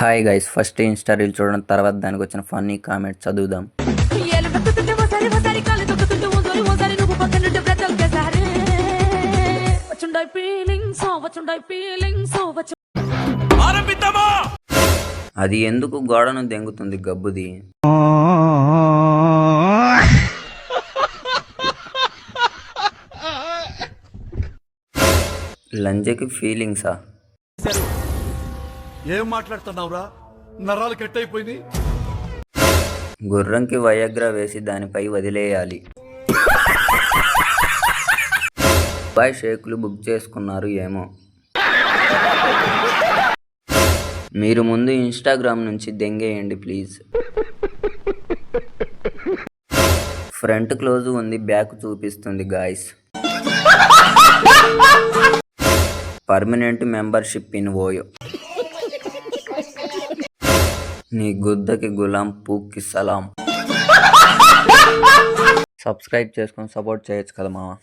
Hi guys, first Insta reel చూడడం, తర్వాత దానికి వచ్చిన ఫన్నీ కామెంట్ చదువుదాం. అది ఎందుకు గోడను దెంగుతుంది గబ్బుది? లంజకి ఫీలింగ్సా? ఏం మాట్లాడుతున్నావురా? నరాలు కట్ అయిపోయింది. గుర్రంకి వయగ్రా వేసి దానిపై వదిలేయాలి. బాయ్ షేకులు బుక్ చేసుకున్నారు ఏమో. మీరు ముందు ఇన్స్టాగ్రామ్ నుంచి దెంగేయండి ప్లీజ్. ఫ్రంట్ క్లోజ్ ఉంది, బ్యాక్ చూపిస్తుంది guys. Permanent membership in OYO. నీ గుద్దకి గులాం పూకి సలాం. సబ్స్క్రైబ్ చేసుకొని సపోర్ట్ చేయొచ్చు కదా మావా.